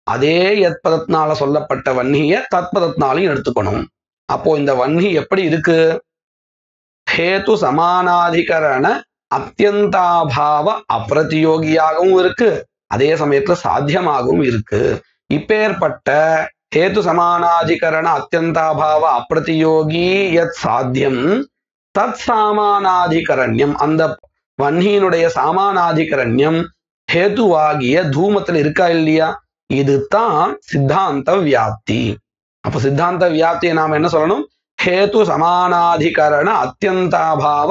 அதே யத் பதத்தினால சொல்லப்பட்ட வன்னிய தத்பதத்தினாலையும் எடுத்துக்கணும். அப்போ இந்த வன்னி எப்படி இருக்கு? ஹேத்து சமானாதிகரண அத்தியந்தாபாவ அப்பிரதியோகியாகவும் இருக்கு, அதே சமயத்துல சாத்தியமாகவும் இருக்கு. இப்பேற்பட்ட ஹேத்து சமானாதிகரண அத்தியந்தாபாவ அப்பிரதியோகி யத் சாத்தியம் தத் சாமானாதிகரண்யம், அந்த வன்னியினுடைய சாமானாதிகரண்யம் ஹேதுவாகிய தூமத்துல இருக்கா இல்லையா? இதுதான் சித்தாந்த வியாப்தி. அப்ப சித்தாந்த வியாப்தியை நாம என்ன சொல்லணும்? ஹேத்து சமானாதிகரண அத்தியந்தாபாவ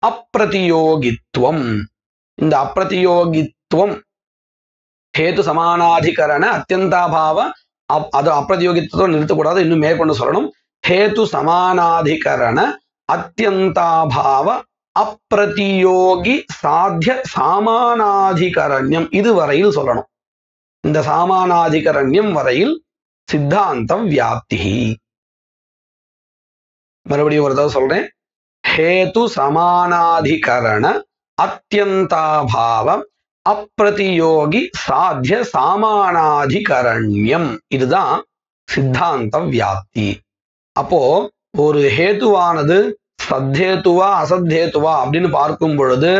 அப்பிரதியோகித்வம். இந்த அப்பிரதியோகித்வம் ஹேது சமானாதிகரண அத்தியந்தாபாவ அது அப்பிரதியோகித்துவம் நிறுத்தக்கூடாது, இன்னும் மேற்கொண்டு சொல்லணும். ஹேது சமானாதிகரண அத்தியந்தாபாவ அப்பிரதியோகி சாத்திய சாமானாதிகரண்யம் இதுவரையில் சொல்லணும். இந்த சாமானாதிகரண்யம் வரையில் சித்தாந்தம் வியாப்தி. மறுபடியும் ஒரு தடவை சொல்றேன். ஹேது சமானாதிகரண அத்தியந்தாபாவ அப்பிரதியோகி சாத்திய சாமானாதிகரண்யம் இதுதான் சித்தாந்த வியாப்தி. அப்போ ஒரு ஹேத்துவானது சத்தேத்துவா அசத்தேத்துவா அப்படின்னு பார்க்கும் பொழுது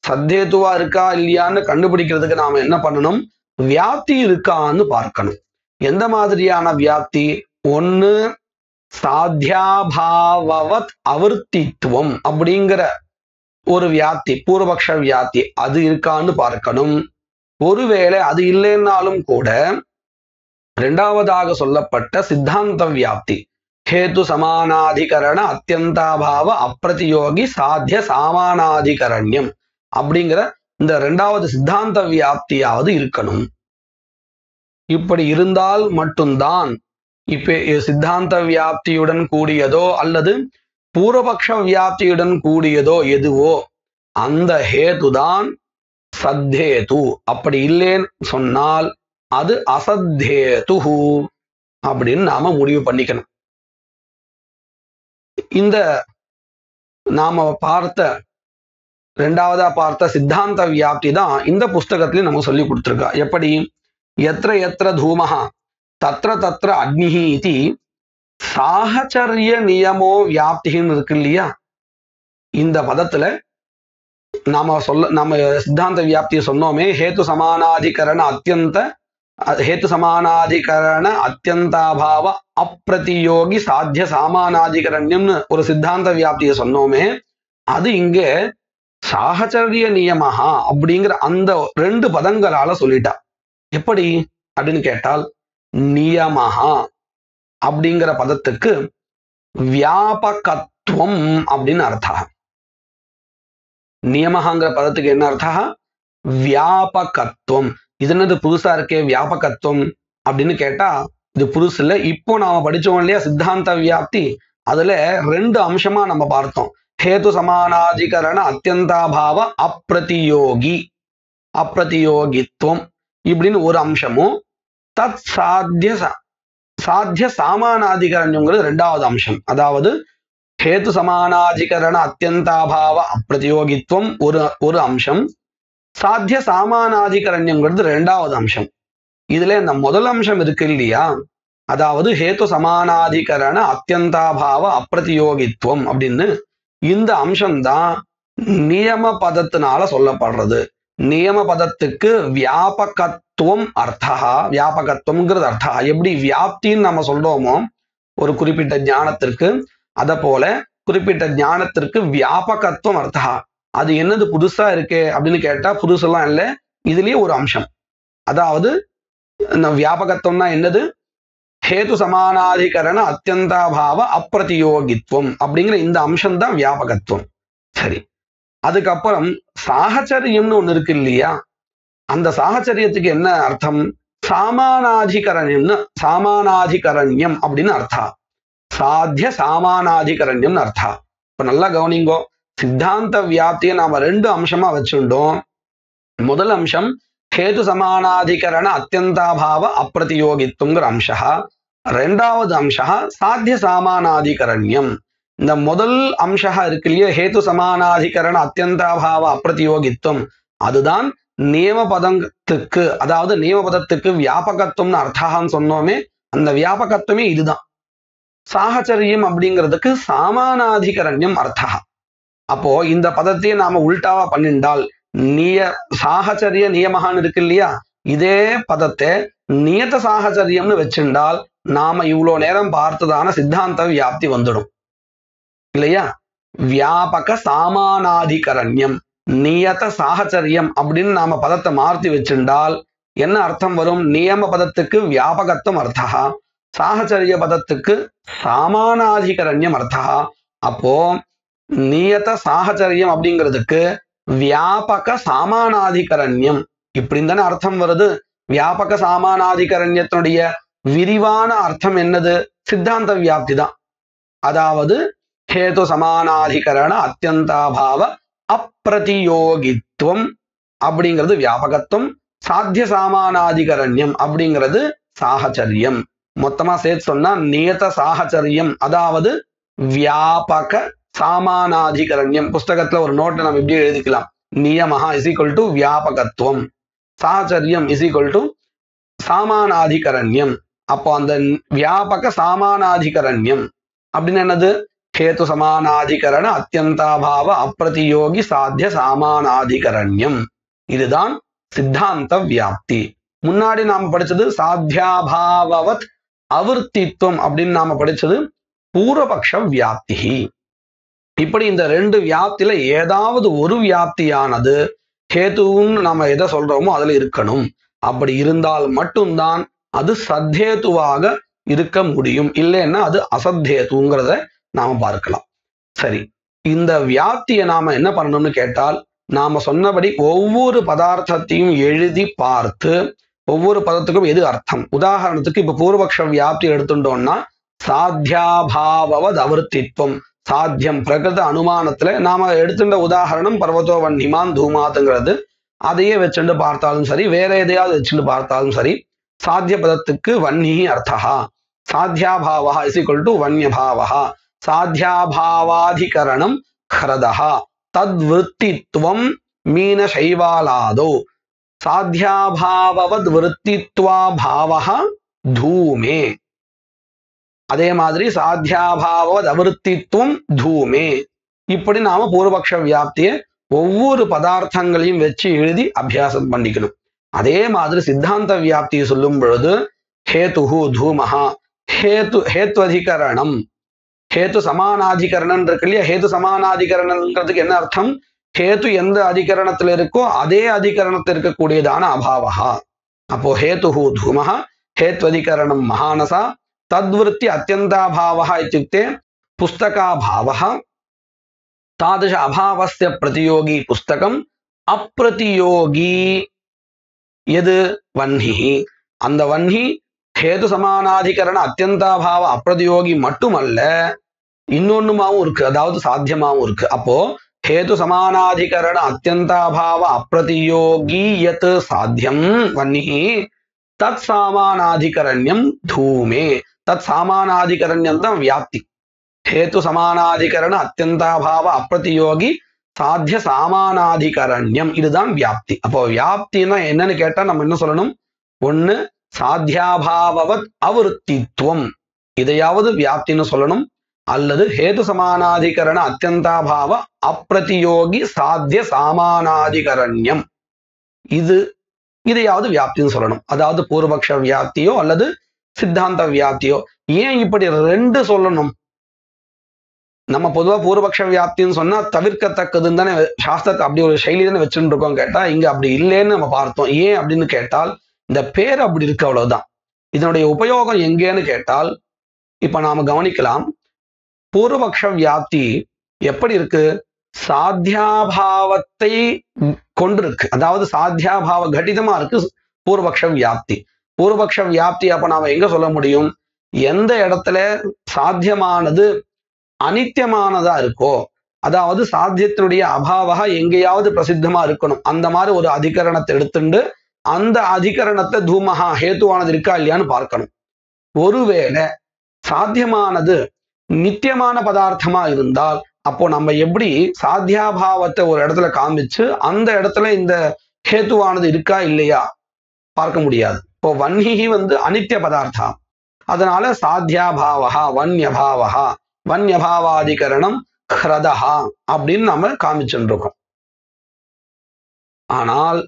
சத்தேத்துவா இருக்கா இல்லையான்னு கண்டுபிடிக்கிறதுக்கு நாம என்ன பண்ணணும்? வியாப்தி இருக்கான்னு பார்க்கணும். எந்த மாதிரியான வியாப்தி? ஒன்னு சாத்தியாபாவவத் அவர்த்தித்துவம் அப்படிங்கிற ஒரு வியாப்தி, பூர்வபக்ஷ வியாப்தி, அது இருக்கான்னு பார்க்கணும். ஒருவேளை அது இல்லைன்னாலும் கூட இரண்டாவதாக சொல்லப்பட்ட சித்தாந்த வியாப்தி, ஹேது சமானாதிகரண அத்தியந்தாபாவ அப்பிரதியோகி சாத்திய சாமானாதிகரண்யம் அப்படிங்கிற இந்த இரண்டாவது சித்தாந்த வியாப்தியாவது இருக்கணும். இப்படி இருந்தால் மட்டும்தான் இப்ப சித்தாந்த வியாப்தியுடன் கூடியதோ அல்லது பூர்வபக்ஷ வியாப்தியுடன் கூடியதோ எதுவோ அந்த ஹேதுதான் சத்தேது. அப்படி இல்லைன்னு சொன்னால் அது அசத்தேது அப்படின்னு நாம முடிவு பண்ணிக்கணும். இந்த நாம ரெண்டாவதா பார்த்த சித்தாந்த வியாப்தி தான் இந்த புஸ்தகத்திலையும் நம்ம சொல்லி கொடுத்துருக்கா. எப்படி? எத்திர எத்திர தூமஹா தத்ர தத்ர அக்னிஹி இது சாஹச்சரிய நியமோ வியாப்தின்னு இருக்கு இல்லையா? இந்த பதத்துல நாம சித்தாந்த வியாப்தியை சொன்னோமே. ஹேத்து சமானாதிகரண அத்தியந்தாபாவ அப்பிரதியோகி சாத்திய சாமானாதிகரண்யம்னு ஒரு சித்தாந்த வியாப்தியை சொன்னோமே. அது இங்கே சாஹச்சரிய நியமஹா அப்படிங்கிற அந்த ரெண்டு பதங்களால சொல்லிட்டா. எப்படி அப்படின்னு கேட்டால், நியமஹா அப்படிங்கிற பதத்துக்கு வியாபகத்துவம் அப்படின்னு அர்த்தம். நியமஹாங்கிற பதத்துக்கு என்ன அர்த்தம்? வியாபகத்துவம். இது என்னது புதுசா இருக்கே வியாபகத்துவம் அப்படின்னு கேட்டா, இது புதுசு இல்லை. இப்போ நாம படிச்சோம் இல்லையா சித்தாந்த வியாப்தி, அதுல ரெண்டு அம்சமா நம்ம பார்த்தோம். ஹேது சமானாதிகரண அத்தியந்தாபாவ அப்பிரதியோகித்துவம் இப்படின்னு ஒரு அம்சமும், தத் சாத்திய சாமானாதிகரண்யங்கிறது ரெண்டாவது அம்சம். அதாவது ஹேது சமானாதிகரண அத்தியந்தாபாவ அப்பிரதியோகித்துவம் ஒரு அம்சம், சாத்திய சாமானாதிகரண்யங்கிறது ரெண்டாவது அம்சம். இதுல இந்த முதல் அம்சம் இருக்கு இல்லையா, அதாவது ஹேது சமானாதிகரண அத்தியந்தாபாவ அப்பிரதியோகித்துவம் அப்படின்னு இந்த அம்சம்தான் நியம பதத்தினால சொல்லப்படுறது. நியம பதத்துக்கு வியாபகத்துவம் அர்த்தா, வியாபகத்துவம்ங்கிறது அர்த்தா. எப்படி வியாப்தின்னு நம்ம சொல்றோமோ ஒரு குறிப்பிட்ட ஞானத்திற்கு, அத போல குறிப்பிட்ட ஞானத்திற்கு வியாபகத்துவம் அர்த்தா. அது என்னது புதுசா இருக்கே அப்படின்னு கேட்டா, புதுசெல்லாம் இல்லை, இதுலயே ஒரு அம்சம். அதாவது வியாபகத்துவம்னா என்னது? ஹேது சமானாதிகரண அத்தியந்தாபாவ அப்பிரதியோகித்துவம் அப்படிங்கிற இந்த அம்சம் தான் வியாபகத்துவம். சரி, அதுக்கப்புறம் சாஹச்சரியம்னு ஒண்ணு இருக்கு இல்லையா, அந்த சாஹச்சரியத்துக்கு என்ன அர்த்தம்? சாமானாதிகரண்யம் அப்படின்னு அர்த்தம். சாத்திய சாமானாதிகரண்யம்னு அர்த்தம். இப்ப நல்லா கவனிங்கோ. சித்தாந்த வியாப்தியை நாம ரெண்டு அம்சமா வச்சுட்டோம். முதல் அம்சம் ஹேது சமானாதிகரண அத்தியந்தாபாவ அப்பிரதியோகித்துவங்கிற அம்சா. ரெண்டாவது அம்சா சாத்திய சாமானாதிகரண்யம். இந்த முதல் அம்சா இருக்கு இல்லையா, ஹேது சமானாதிகரண அத்தியந்தாபாவ அப்பிரதியோகித்துவம், அதுதான் நியம பதத்துக்கு, அதாவது நியம பதத்துக்கு வியாபகத்துவம்னு அர்த்தான்னு சொன்னோமே, அந்த வியாபகத்துவமே இதுதான். சாஹச்சரியம் அப்படிங்கிறதுக்கு சாமானாதிகரண்யம் அர்த்தா. அப்போ இந்த பதத்தையே நாம உல்டாவா பண்ணிண்டால், சாஹச்சரிய நியமகான்னு இருக்கு இல்லையா, இதே பதத்தை நியத சாஹச்சரியம்னு வச்சிருந்தால் நாம இவ்வளவு நேரம் பார்த்ததான சித்தாந்த வியாப்தி வந்துடும் இல்லையா. வியாபக சாமானாதிகரண்யம் நியத சாஹச்சரியம் அப்படின்னு நாம பதத்தை மாற்றி வச்சிருந்தால் என்ன அர்த்தம் வரும்? நியம பதத்துக்கு வியாபகத்துவம் அர்த்தா, சாஹச்சரிய பதத்துக்கு சாமானாதிகரண்யம் அர்த்தா. அப்போ நியத சாகச்சரியம் அப்படிங்கிறதுக்கு வியாபக சாமானாதிகரண்யம் இப்படின்னு தானே அர்த்தம் வருது. வியாபக சாமானாதிகரண்யத்தினுடைய விரிவான அர்த்தம் என்னது? சித்தாந்த வியாப்தி தான். அதாவது ஹேது சமானாதிகரண அத்தியந்தாபாவ அப்பிரதியோகித்துவம் அப்படிங்கிறது வியாபகத்துவம், சாத்திய சாமானாதிகரண்யம் அப்படிங்கிறது சாகச்சரியம். மொத்தமா சேர்த்து சொன்னா நியத சாகச்சரியம் அதாவது வியாபக சாமானாதிகரண்யம். புஸ்தகத்துல ஒரு நோட்டை நம்ம இப்படி எழுதிக்கலாம். நியமஹா இஸ் ஈக்குவல் டு வியாபகத்துவம், சாகச்சரியம் இஸ் ஈக்குவல் டு சாமானாதிகரண்யம். அப்போ அந்த வியாபக சாமானாதிகரண்யம் அப்படின்னு என்னது? ஹேது சமானாதிகரண அத்தியந்தாபாவ அப்பிரதியோகி சாத்திய சாமானாதிகரண்யம். இதுதான் சித்தாந்த வியாப்தி. முன்னாடி நாம படிச்சது சாத்தியாபாவவத் அவிர்த்தித்வம் அப்படின்னு நாம படிச்சது பூர்வபக்ஷ வியாப்தி. இப்படி இந்த ரெண்டு வியாப்தியில ஏதாவது ஒரு வியாப்தியானது ஹேத்துன்னு நாம எதை சொல்றோமோ அதுல இருக்கணும். அப்படி இருந்தால் மட்டும்தான் அது சத்தேத்துவாக இருக்க முடியும். இல்லைன்னா அது அசத்தேத்துங்கிறத நாம பார்க்கலாம். சரி, இந்த வியாப்தியை நாம என்ன பண்ணணும்னு கேட்டால், நாம சொன்னபடி ஒவ்வொரு பதார்த்தத்தையும் எழுதி பார்த்து ஒவ்வொரு பதத்துக்கும் எது அர்த்தம். உதாரணத்துக்கு இப்ப பூர்வபக்ஷ வியாப்தி எடுத்துட்டோம்னா சாத்தியாபாவவத் அவிர்த்தித்வம், சாத்தியம் பிரகிருத அனுமானத்துல நாம எடுத்துட்ட உதாரணம் பர்வதோ வன்னிமான் தூமாத்துங்கிறது. அதையே வச்சுட்டு பார்த்தாலும் சரி, வேற எதையாவது வச்சுட்டு பார்த்தாலும் சரி, சாத்திய பதத்துக்கு வன்னி அர்த்தா, சாத்தியாபாவா இஸ் ஈக்குவல் டு வன்யபாவா, சாத்தியாபாவாதிகரணம் ஹ்ரதா, தத்விருத்தித்வம் மீன சைவாலாதோ, சாத்தியாபாவவத் விருத்தித்வா பாவஹ தூமே. அதே மாதிரி சாத்தியாபாவவத் அவிருத்தித்வம் தூமே. இப்படி நாம பூர்வபக்ஷ வியாப்தியை ஒவ்வொரு பதார்த்தங்களையும் வச்சு எழுதி அபியாசம் பண்ணிக்கணும். அதே மாதிரி சித்தாந்த வியாப்தியை சொல்லும் பொழுது ஹேதுஹு தூமஹா, ஹேத்வதிகரணம், ஹேத்து சமானாதிகரணம் இருக்கு இல்லையா? ஹேத்து சமானாதிகரணம்ன்றதுக்கு என்ன அர்த்தம்? ஹேத்து எந்த அதிகரணத்துல இருக்கோ அதே அதிகரணத்தில் இருக்கக்கூடியதான அபாவஹா. அப்போ ஹேதுஹு தூமஹா ஹேத்வதிகரணம் மகானசா, தத்விருத்தி அத்தியந்தாபாவஹ இத்யுக்தே புஸ்தகாபாவஹ, தாதृश அபாவஸ்ய பிரதியோகி புஸ்தகம், அப்பிரதியோகி எது? வன்ஹி. அந்த வன்ஹி ஹேது சமானாதிகரண அத்தியந்தாபாவ அப்பிரதியோகி மட்டுமல்ல, இன்னொன்னுமாவும் இருக்கு, அதாவது சாத்தியமாவும் இருக்கு. அப்போ ஹேது சமானாதிகரண அத்தியந்தாபாவ அப்பிரதியோகி யத் சாத்தியம் வன்ஹி, தத் சாமானாதிகரண்யம் தூமே. தத் சாமானாதிகரண்யம் தான் வியாப்தி. ஹேத்து சமானாதிகரண அத்தியந்தாபாவ அப்பிரதியோகி சாத்திய சாமானாதிகரண்யம், இதுதான் வியாப்தி. அப்போ வியாப்தினா என்னன்னு கேட்டா நம்ம என்ன சொல்லணும்? ஒண்ணு சாத்தியாபாவவத் அவிருத்தித்வம், இதையாவது வியாப்தின்னு சொல்லணும். அல்லது ஹேது சமானாதிகரண அத்தியந்தாபாவ அப்பிரதியோகி சாத்திய சாமானாதிகரண்யம், இதையாவது வியாப்தின்னு சொல்லணும். அதாவது பூர்வபக்ஷ வியாப்தியோ அல்லது சித்தாந்த வியாப்தியோ. ஏன் இப்படி ரெண்டு சொல்லணும்? நம்ம பொதுவா பூர்வபக்ஷ வியாப்தின்னு சொன்னா தவிர்க்கத்தக்கதுன்னு தானே சாஸ்திரத்தை அப்படி ஒரு சைலி தானே வச்சுட்டு இருக்கோம். கேட்டா இங்க அப்படி இல்லைன்னு நம்ம பார்த்தோம். ஏன் அப்படின்னு கேட்டால் இந்த பேர் அப்படி இருக்கு, அவ்வளவுதான். இதனுடைய உபயோகம் எங்கேன்னு கேட்டால் இப்ப நாம கவனிக்கலாம். பூர்வபக்ஷ வியாப்தி எப்படி இருக்கு? சாத்தியாபாவத்தை கொண்டிருக்கு, அதாவது சாத்தியாபாவ கடிதமா இருக்கு பூர்வபக்ஷ வியாப்தி. பூர்வபக்ஷ வியாப்தி அப்ப நாம எங்க சொல்ல முடியும்? எந்த இடத்துல சாத்தியமானது அனித்தியமானதா இருக்கோ, அதாவது சாத்தியத்தினுடைய அபாவா எங்கேயாவது பிரசித்தமா இருக்கணும், அந்த மாதிரி ஒரு அதிகரணத்தை எடுத்துட்டு அந்த அதிகரணத்தை தூமஹா ஹேத்துவானது இருக்கா இல்லையான்னு பார்க்கணும். ஒருவேளை சாத்தியமானது நித்தியமான பதார்த்தமா இருந்தால் அப்போ நம்ம எப்படி சாத்தியாபாவத்தை ஒரு இடத்துல காமிச்சு அந்த இடத்துல இந்த ஹேத்துவானது இருக்கா இல்லையா பார்க்க முடியாது. இப்போ வன்ஹி அனித்திய பதார்த்தம், அதனால சாத்தியாபாவா வன்யபாவா வன்யபாவாதிகரணம் ஹ்ரதஹா அப்படின்னு நம்ம காமிச்சுட்டு இருக்கோம். ஆனால்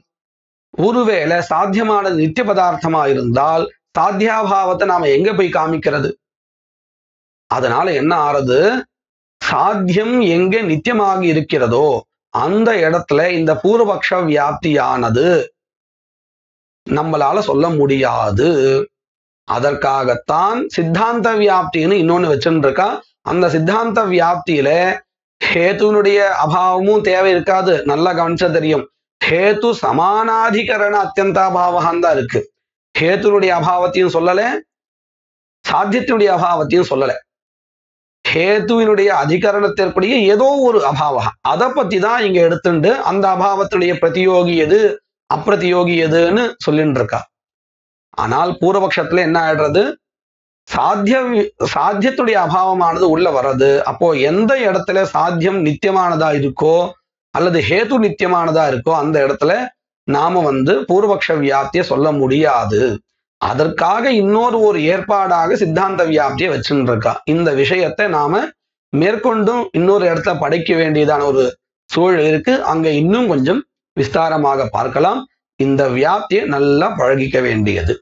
ஒருவேளை சாத்தியமானது நித்திய பதார்த்தமா இருந்தால் சாத்தியாபாவத்தை நாம எங்க போய் காமிக்கிறது? அதனால என்ன ஆறது? சாத்தியம் எங்க நித்தியமாக இருக்கிறதோ அந்த இடத்துல இந்த பூர்வபக்ஷ வியாப்தியானது நம்மளால சொல்ல முடியாது. அதற்காகத்தான் சித்தாந்த வியாப்தின்னு இன்னொன்னு வச்சுட்டு இருக்கா. அந்த சித்தாந்த வியாப்தியில ஹேத்துனுடைய அபாவமும் தேவை இருக்காது. நல்லா கவனிச்சா தெரியும். ஹேத்து சமானாதிகரண அத்தியந்தாபாவகம் தான் இருக்கு. ஹேத்துனுடைய அபாவத்தையும் சொல்லல, சாத்தியத்தினுடைய அபாவத்தையும் சொல்லல. ஹேத்துவினுடைய அதிகரணத்திற்குரிய ஏதோ ஒரு அபாவம், அதை பத்தி தான் இங்க எடுத்துண்டு அந்த அபாவத்துடைய பிரதியோகி எது அப்பிரதியோகி எதுன்னு சொல்லிட்டு இருக்கா. ஆனால் பூர்வபக்ஷத்துல என்ன ஆயிடுறது, சாத்தியத்துடைய அபாவமானது உள்ள வர்றது. அப்போ எந்த இடத்துல சாத்தியம் நித்தியமானதா இருக்கோ அல்லது ஹேத்து நித்தியமானதா இருக்கோ அந்த இடத்துல நாம பூர்வபக்ஷ வியாப்தியை சொல்ல முடியாது. அதற்காக இன்னொரு ஒரு ஏற்பாடாக சித்தாந்த வியாப்தியை வச்சுட்டு இருக்கா. இந்த விஷயத்தை நாம மேற்கொண்டும் இன்னொரு இடத்துல படிக்க வேண்டியதான ஒரு சூழல் இருக்கு. அங்க இன்னும் கொஞ்சம் விஸ்தாரமாக பார்க்கலாம். இந்த வியாப்தியை நல்லா பழகிக்க வேண்டியது.